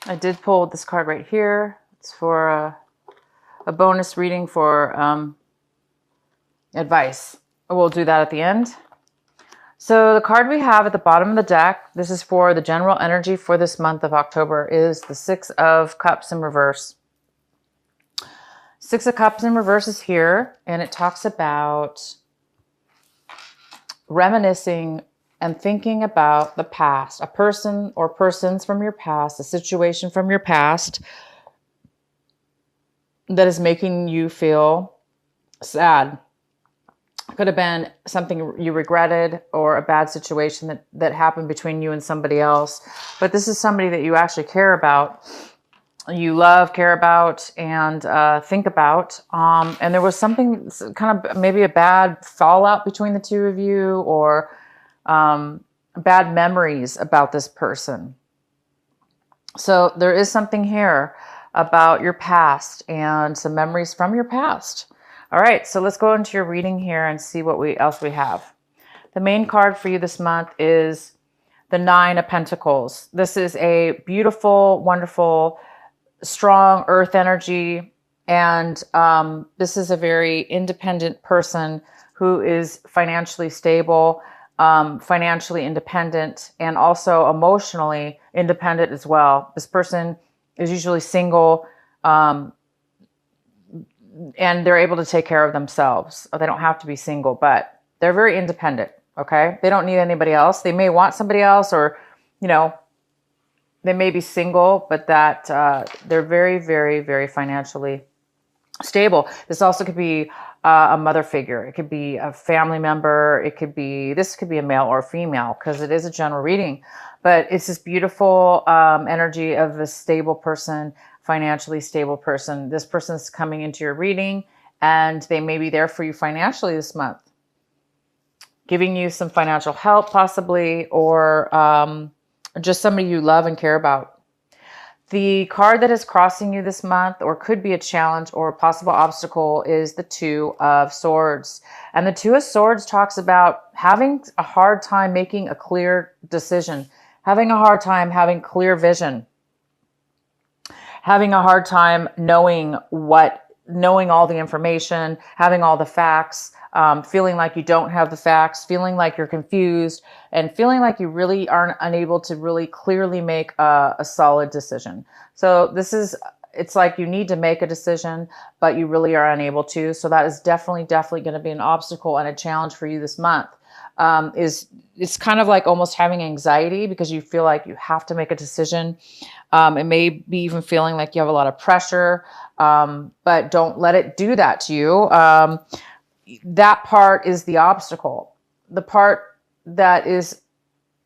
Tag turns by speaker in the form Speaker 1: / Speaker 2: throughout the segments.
Speaker 1: I did pull this card right here. It's for a bonus reading for advice. We'll do that at the end. So the card we have at the bottom of the deck, this is for the general energy for this month of October, is the Six of Cups in reverse. Six of Cups in reverse is here, and it talks about reminiscing and thinking about the past, a person or persons from your past, a situation from your past that is making you feel sad. Could have been something you regretted or a bad situation that happened between you and somebody else. But this is somebody that you actually care about, you love, care about, and think about. And there was something kind of maybe a bad fallout between the two of you, or bad memories about this person. So there is something here about your past and some memories from your past. All right, so let's go into your reading here and see what else we have. The main card for you this month is the Nine of Pentacles. This is a beautiful, wonderful, strong earth energy. And this is a very independent person who is financially stable, financially independent, and also emotionally independent as well. This person is usually single, and they're able to take care of themselves. They don't have to be single, but they're very independent, okay? They don't need anybody else. They may want somebody else, or, you know, they may be single, but that they're very, very, very financially stable. This also could be a mother figure. It could be a family member. This could be a male or female, because it is a general reading. But it's this beautiful energy of a stable person, financially stable person. This person's coming into your reading, and they may be there for you financially this month, giving you some financial help possibly, or just somebody you love and care about. The card that is crossing you this month, or could be a challenge or a possible obstacle, is the Two of Swords. And the Two of Swords talks about having a hard time making a clear decision, having a hard time having clear vision, having a hard time knowing all the information, having all the facts, feeling like you don't have the facts, feeling like you're confused, and feeling like you really aren't unable to really clearly make a solid decision. So it's like you need to make a decision, but you really are unable to. So that is definitely going to be an obstacle and a challenge for you this month. It's kind of like almost having anxiety because you feel like you have to make a decision. It may be even feeling like you have a lot of pressure, but don't let it do that to you. That part is the obstacle. The part that is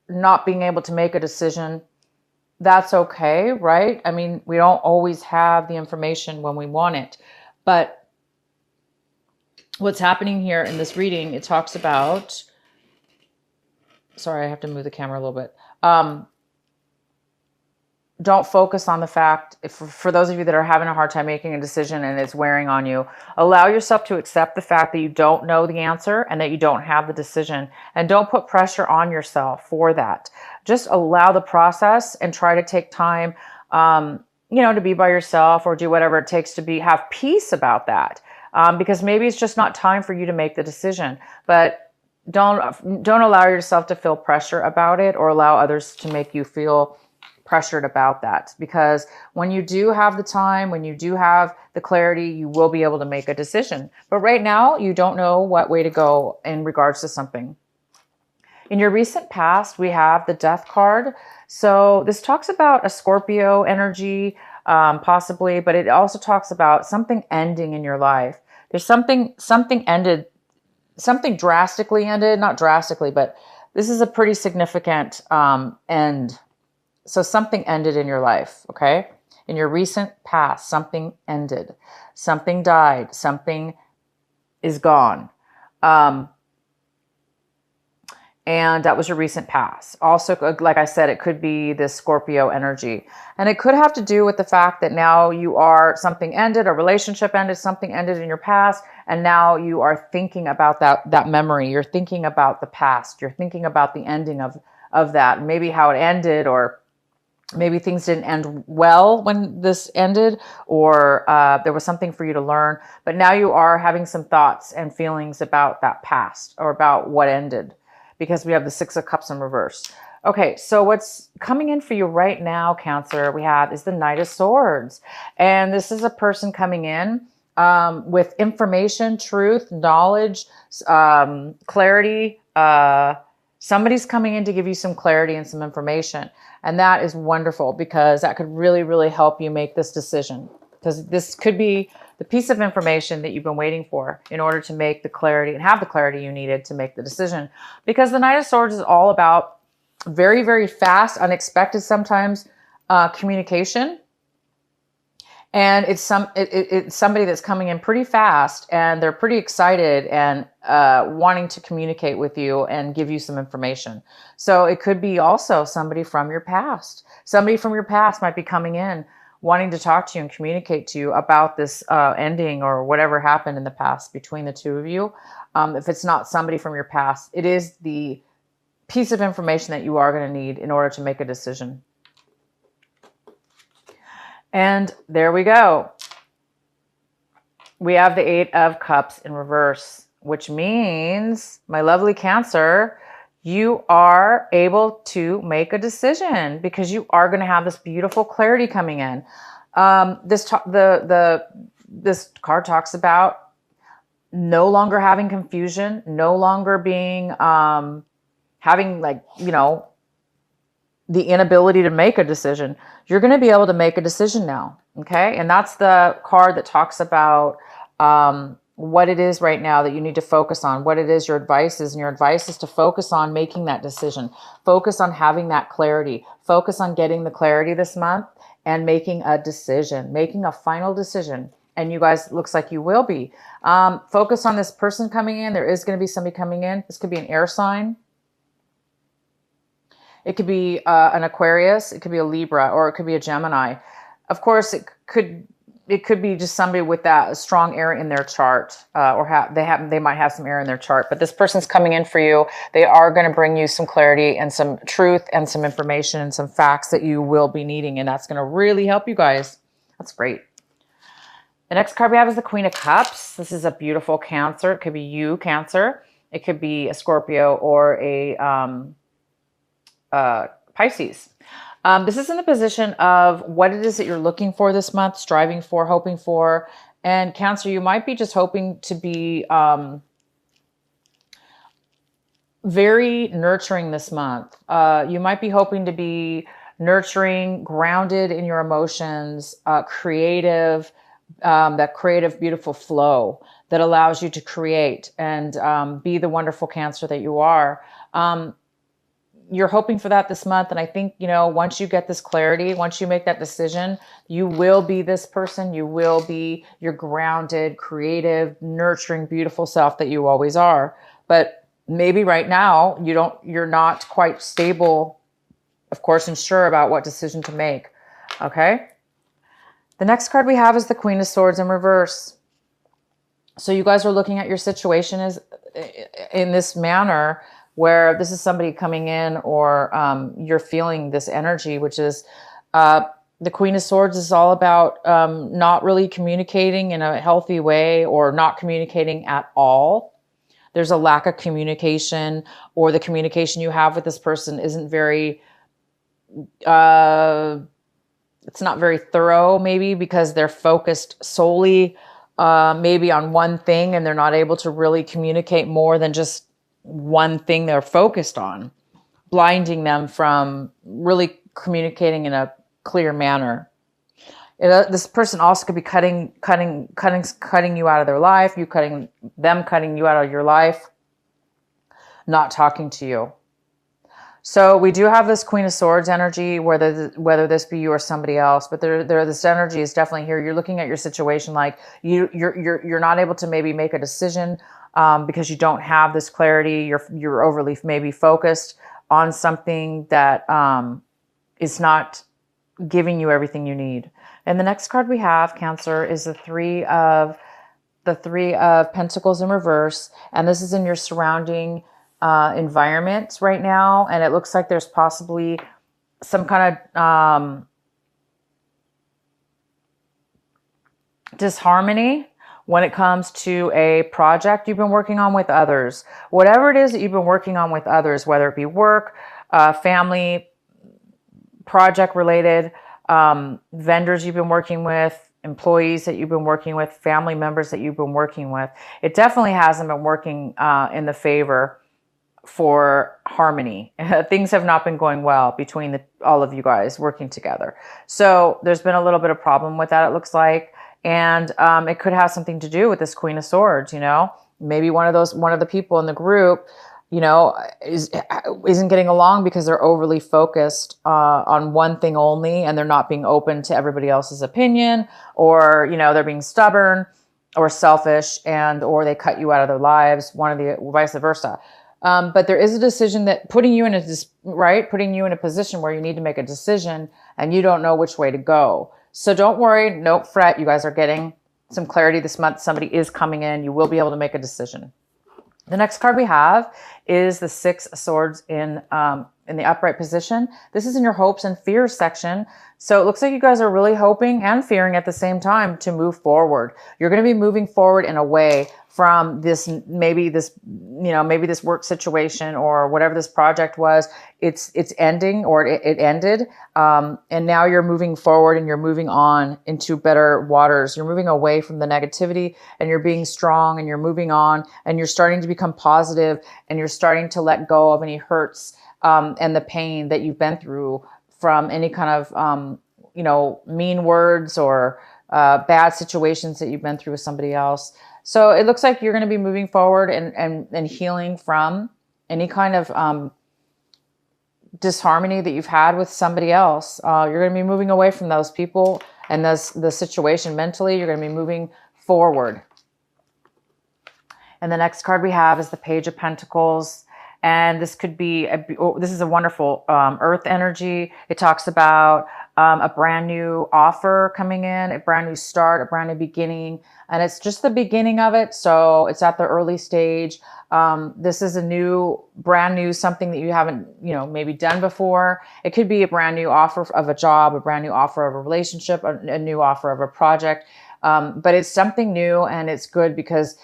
Speaker 1: not being able to make a decision, that's okay, right? I mean, we don't always have the information when we want it. But what's happening here in this reading, it talks about, sorry, I have to move the camera a little bit. Don't focus on the fact, for those of you that are having a hard time making a decision and it's wearing on you, allow yourself to accept the fact that you don't know the answer and that you don't have the decision. And don't put pressure on yourself for that. Just allow the process and try to take time, to be by yourself or do whatever it takes to have peace about that. Because maybe it's just not time for you to make the decision. But don't allow yourself to feel pressure about it, or allow others to make you feel pressured about that, because when you do have the time, when you do have the clarity, you will be able to make a decision. But right now, you don't know what way to go in regards to something. In your recent past, we have the Death card. So this talks about a Scorpio energy, possibly, but it also talks about something ending in your life. There's something ended, something drastically ended, not drastically, but this is a pretty significant end. So something ended in your life, okay? In your recent past, something ended. Something died. Something is gone. And that was your recent past. Also, like I said, it could be this Scorpio energy. And it could have to do with the fact that now something ended, a relationship ended, something ended in your past, and now you are thinking about that memory. You're thinking about the past. You're thinking about the ending of that, maybe how it ended, or Maybe things didn't end well when this ended, or there was something for you to learn. But now you are having some thoughts and feelings about that past or about what ended, because we have the Six of Cups in reverse. Okay, so what's coming in for you right now, Cancer, we have is the Knight of Swords. And this is a person coming in with information, truth, knowledge, clarity. Somebody's coming in to give you some clarity and some information. And that is wonderful, because that could really, really help you make this decision. Because this could be the piece of information that you've been waiting for in order to make the clarity and have the clarity you needed to make the decision. Because the Knight of Swords is all about very, very fast, unexpected sometimes communication. And it's somebody that's coming in pretty fast, and they're pretty excited and wanting to communicate with you and give you some information. So it could be also somebody from your past. Somebody from your past might be coming in wanting to talk to you and communicate to you about this ending or whatever happened in the past between the two of you. If it's not somebody from your past, it is the piece of information that you are going to need in order to make a decision. And there we go. We have the Eight of Cups in reverse, which means, my lovely Cancer, you are able to make a decision, because you are going to have this beautiful clarity coming in. This card talks about no longer having confusion, no longer being having, like, you know, the inability to make a decision. You're going to be able to make a decision now. Okay. And that's the card that talks about what it is right now that you need to focus on, what it is your advice is. And your advice is to focus on making that decision, focus on having that clarity, focus on getting the clarity this month and making a decision, making a final decision. And you guys, looks like you will be. Focus on this person coming in. There is going to be somebody coming in. This could be an air sign. It could be an Aquarius, it could be a Libra, or it could be a Gemini. Of course, it could be just somebody with that strong air in their chart, or they might have some air in their chart. But this person's coming in for you. They are going to bring you some clarity and some truth and some information and some facts that you will be needing, and that's going to really help you guys. That's great. The next card we have is the Queen of Cups. This is a beautiful Cancer. It could be you, Cancer. It could be a Scorpio or a Pisces. This is in the position of what it is that you're looking for this month, striving for, hoping for. And Cancer, you might be just hoping to be very nurturing this month. You might be hoping to be nurturing, grounded in your emotions, creative, that creative, beautiful flow that allows you to create and be the wonderful Cancer that you are. You're hoping for that this month. And I think, you know, once you get this clarity, once you make that decision, you will be this person. You will be your grounded, creative, nurturing, beautiful self that you always are. But maybe right now you're not quite stable, of course, and sure about what decision to make. Okay. The next card we have is the Queen of Swords in reverse. So you guys are looking at your situation as in this manner, where this is somebody coming in, or you're feeling this energy, which is the Queen of Swords is all about not really communicating in a healthy way, or not communicating at all. There's a lack of communication, or the communication you have with this person isn't very, it's not very thorough, maybe because they're focused solely maybe on one thing, and they're not able to really communicate more than just one thing they're focused on, blinding them from really communicating in a clear manner. This person also could be cutting you out of their life, cutting you out of your life, not talking to you. So we do have this Queen of Swords energy, whether this be you or somebody else, but this energy is definitely here. You're looking at your situation like you're not able to maybe make a decision because you don't have this clarity. You're overly maybe focused on something that is not giving you everything you need. And the next card we have, Cancer, is the Three of Pentacles in reverse, and this is in your surrounding environment right now, and it looks like there's possibly some kind of disharmony when it comes to a project you've been working on with others. Whatever it is that you've been working on with others, whether it be work, family, project related, vendors you've been working with, employees that you've been working with, family members that you've been working with, it definitely hasn't been working in the favor for harmony. Things have not been going well between all of you guys working together. So there's been a little bit of problem with that, it looks like. And it could have something to do with this Queen of Swords, you know, maybe one of the people in the group, you know, isn't getting along because they're overly focused on one thing only, and they're not being open to everybody else's opinion, or, you know, they're being stubborn or selfish, and or they cut you out of their lives, one of the vice versa. But there is a decision that putting you in a position where you need to make a decision and you don't know which way to go. So don't worry, don't fret. You guys are getting some clarity this month. Somebody is coming in. You will be able to make a decision. The next card we have is the Six of Swords in the upright position. This is in your hopes and fears section. So it looks like you guys are really hoping and fearing at the same time to move forward. You're going to be moving forward in a way from maybe this work situation or whatever this project was. It's ending, or it ended. And now you're moving forward and you're moving on into better waters. You're moving away from the negativity and you're being strong and you're moving on and you're starting to become positive and you're starting to let go of any hurts and the pain that you've been through from any kind of, mean words or bad situations that you've been through with somebody else. So it looks like you're going to be moving forward and healing from any kind of disharmony that you've had with somebody else. You're going to be moving away from those people and the situation mentally. You're going to be moving forward. And the next card we have is the Page of Pentacles. And this could be, this is a wonderful earth energy. It talks about a brand new offer coming in, a brand new start, a brand new beginning. And it's just the beginning of it. So it's at the early stage. This is brand new, something that you haven't, maybe done before. It could be a brand new offer of a job, a brand new offer of a relationship, a new offer of a project. But it's something new, and it's good because,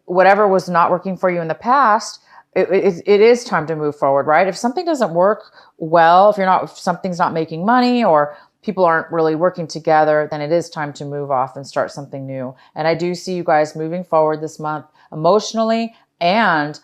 Speaker 1: whatever was not working for you in the past, it is time to move forward, right? If something doesn't work well, if something's not making money or people aren't really working together, then it is time to move off and start something new. And I do see you guys moving forward this month emotionally and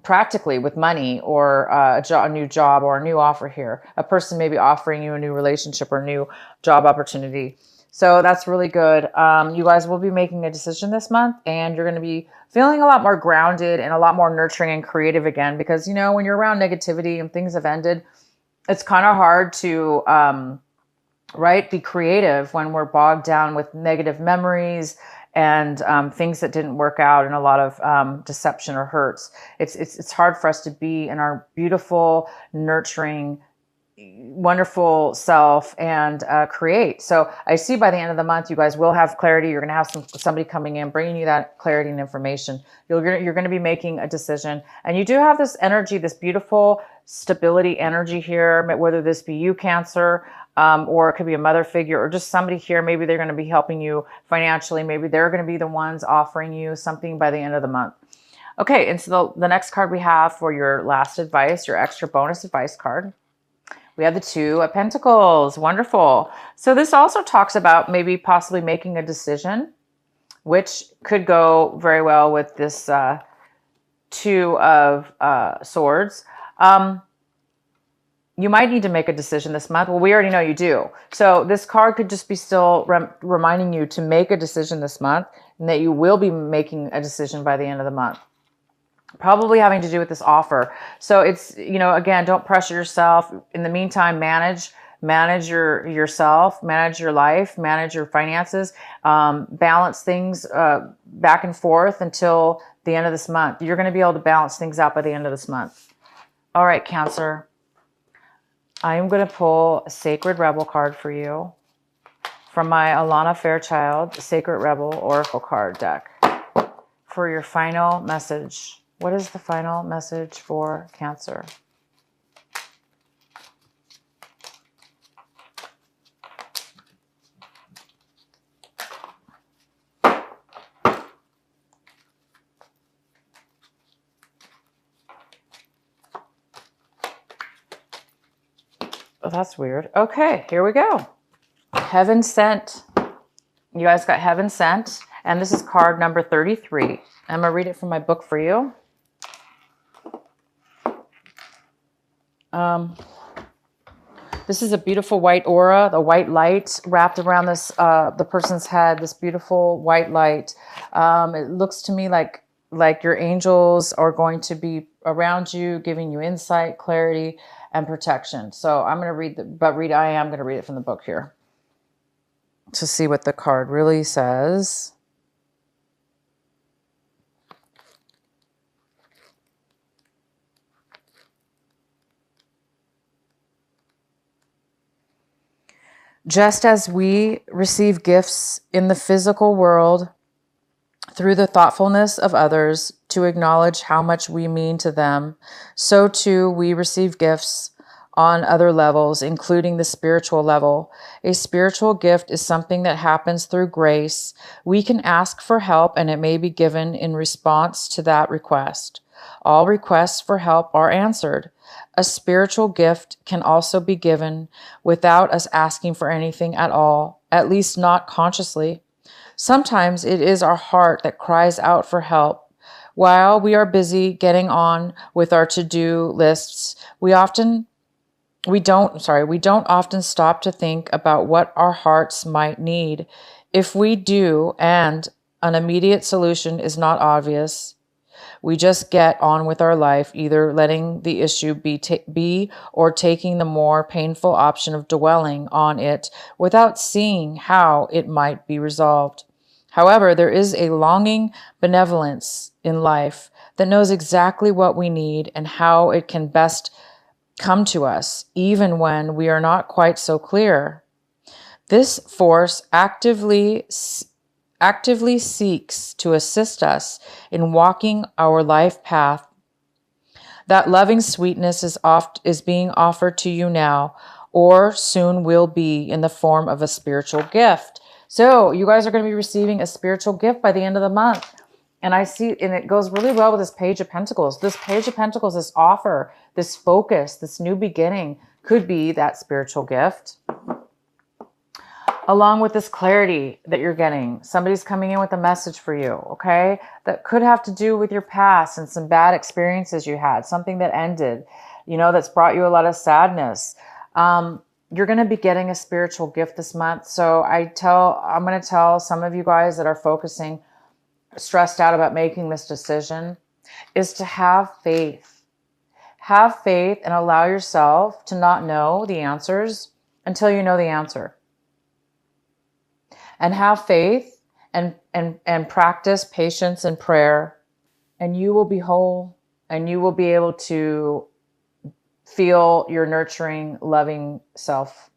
Speaker 1: practically with money or a new job or a new offer here. A person may be offering you a new relationship or new job opportunity. So that's really good. You guys will be making a decision this month, and you're going to be feeling a lot more grounded and a lot more nurturing and creative again, because, when you're around negativity and things have ended, it's kind of hard to, be creative when we're bogged down with negative memories and things that didn't work out and a lot of deception or hurts. It's hard for us to be in our beautiful, nurturing, wonderful self and create. So I see by the end of the month, you guys will have clarity. You're going to have somebody coming in, bringing you that clarity and information. You're going to be making a decision. And you do have this energy, this beautiful stability energy here, whether this be you, Cancer, or it could be a mother figure or just somebody here. Maybe they're going to be helping you financially. Maybe they're going to be the ones offering you something by the end of the month. Okay, and so the next card we have for your last advice, your extra bonus advice card, we have the Two of Pentacles. Wonderful. So this also talks about maybe possibly making a decision, which could go very well with this Two of Swords. You might need to make a decision this month. Well, we already know you do. So this card could just be still reminding you to make a decision this month, and that you will be making a decision by the end of the month. Probably having to do with this offer. So it's, again, don't pressure yourself. In the meantime, manage yourself, manage your life, manage your finances, balance things back and forth until the end of this month. You're going to be able to balance things out by the end of this month. All right, Cancer. I am going to pull a Sacred Rebel card for you from my Alana Fairchild Sacred Rebel Oracle card deck for your final message. What is the final message for Cancer? Oh, that's weird. Okay, here we go. Heaven Sent. You guys got Heaven Sent. And this is card number 33. I'm going to read it from my book for you. This is a beautiful white aura, the white light wrapped around this the person's head, this beautiful white light. It looks to me like your angels are going to be around you, giving you insight, clarity, and protection. So I'm going to read I am going to read it from the book here to see what the card really says. Just as we receive gifts in the physical world through the thoughtfulness of others to acknowledge how much we mean to them, so too we receive gifts on other levels, including the spiritual level. A spiritual gift is something that happens through grace. We can ask for help and it may be given in response to that request. All requests for help are answered. A spiritual gift can also be given without us asking for anything at all, at least not consciously. Sometimes it is our heart that cries out for help. While we are busy getting on with our to-do lists, we don't often stop to think about what our hearts might need. If we do, and an immediate solution is not obvious, we just get on with our life, either letting the issue be or taking the more painful option of dwelling on it without seeing how it might be resolved. However, there is a longing benevolence in life that knows exactly what we need and how it can best come to us, even when we are not quite so clear. This force actively seeks to assist us in walking our life path. That loving sweetness is being offered to you now, or soon will be, in the form of a spiritual gift. So you guys are going to be receiving a spiritual gift by the end of the month. And I see, and it goes really well with this Page of Pentacles. This Page of Pentacles, this offer, this focus, this new beginning could be that spiritual gift. Along with this clarity that you're getting. Somebody's coming in with a message for you, okay? That could have to do with your past and some bad experiences you had, something that ended, that's brought you a lot of sadness. You're going to be getting a spiritual gift this month. So I'm going to tell some of you guys that are stressed out about making this decision, is to have faith. Have faith and allow yourself to not know the answers until you know the answer. And have faith and practice patience and prayer, and you will be whole, and you will be able to feel your nurturing, loving self.